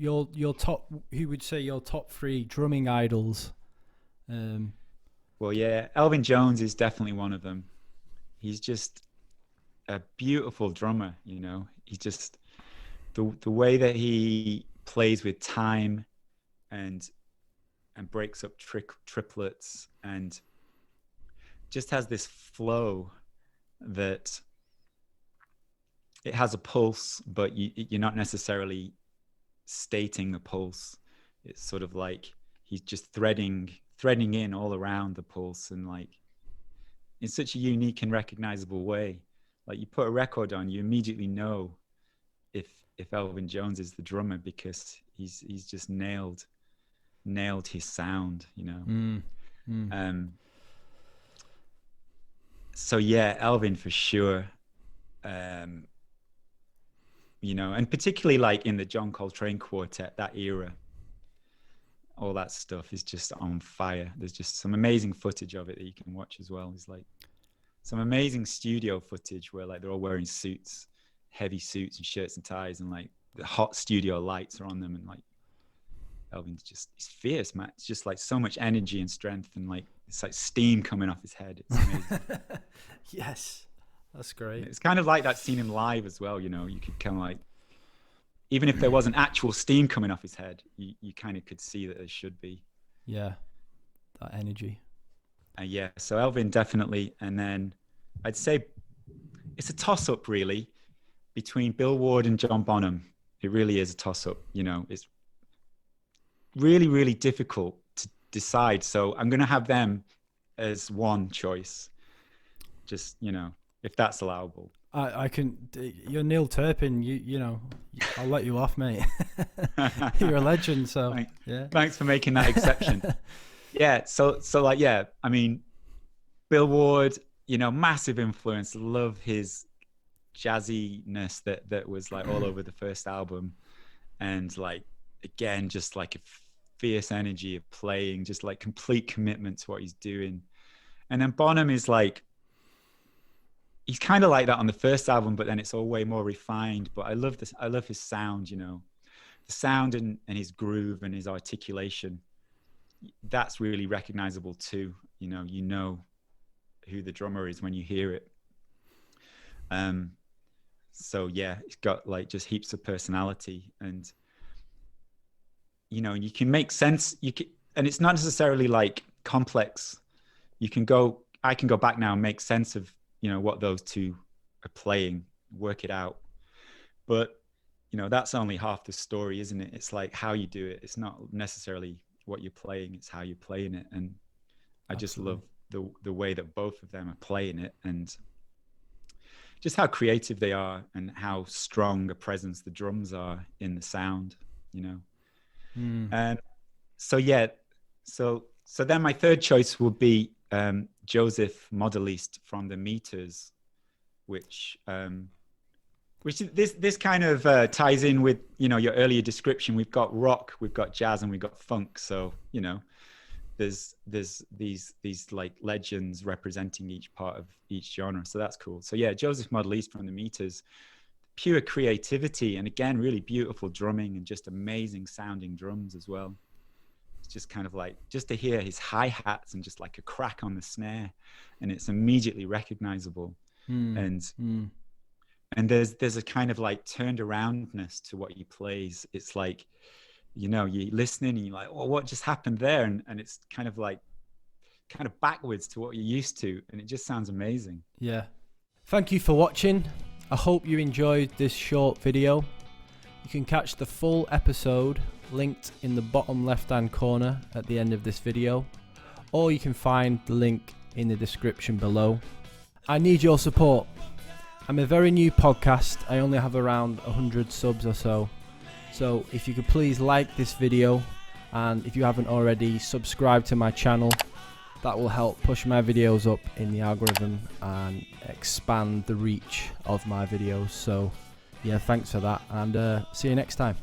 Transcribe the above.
your top, who would say your top 3 drumming idols? Well, yeah, Elvin Jones is definitely one of them. He's just a beautiful drummer, you know. He's just the way that he plays with time and breaks up triplets and just has this flow that it has a pulse, but you're not necessarily stating the pulse. It's sort of like he's just threading in all around the pulse, and like in such a unique and recognizable way. Like you put a record on, you immediately know if Elvin Jones is the drummer, because he's just nailed his sound, you know. So yeah, Elvin for sure. You know, and particularly like in the John Coltrane quartet, that era, all that stuff is just on fire. There's just some amazing footage of it that you can watch as well. It's like some amazing studio footage where like they're all wearing suits, heavy suits and shirts and ties, and like the hot studio lights are on them, and like Elvin's just, he's fierce, man. It's just like so much energy and strength, and like it's like steam coming off his head. It's amazing. Yes, that's great. It's kind of like that, seeing him live as well, you know. You could kind of like, even if there wasn't actual steam coming off his head, you kind of could see that there should be. Yeah, that energy. Yeah, so Elvin definitely. And then I'd say it's a toss-up really between Bill Ward and John Bonham. It really is a toss-up, you know. It's really, really difficult to decide. So I'm going to have them as one choice, just, you know, if that's allowable. I can. You're Neil Turpin. You know, I'll let you off, mate. You're a legend. So yeah. Thanks for making that exception. Yeah. So like, yeah. I mean, Bill Ward, you know, massive influence. Love his jazziness that was like all over the first album, and like again, just like a fierce energy of playing, just like complete commitment to what he's doing. And then Bonham is like, he's kind of like that on the first album, but then it's all way more refined. But I love this. I love his sound, you know, the sound and his groove and his articulation. That's really recognizable too. You know who the drummer is when you hear it. So yeah, it's got like just heaps of personality, and you know, you can make sense. And it's not necessarily like complex. I can go back now and make sense of, you know, what those two are playing, work it out. But, you know, that's only half the story, isn't it? It's like how you do it. It's not necessarily what you're playing, it's how you're playing it. And I just love the way that both of them are playing it, and just how creative they are, and how strong a presence the drums are in the sound, you know. And so yeah, so then my third choice would be Joseph Modeliste from the Meters, which this kind of ties in with, you know, your earlier description. We've got rock, we've got jazz, and we've got funk. So, you know, there's these like legends representing each part of each genre. So that's cool. So yeah, Joseph Modeliste from the Meters, pure creativity, and again, really beautiful drumming and just amazing sounding drums as well. It's just kind of like, just to hear his hi-hats and just like a crack on the snare, and it's immediately recognizable. And there's a kind of like turned aroundness to what he plays. It's like, you know, you're listening and you're like, well, what just happened there? And it's kind of like, kind of backwards to what you're used to, and it just sounds amazing. Yeah. Thank you for watching. I hope you enjoyed this short video. You can catch the full episode linked in the bottom left hand corner at the end of this video, or you can find the link in the description below. I need your support. I'm a very new podcast. I only have around 100 subs or so. So if you could please like this video, and if you haven't already, subscribe to my channel. That will help push my videos up in the algorithm and expand the reach of my videos. So yeah, thanks for that, and see you next time.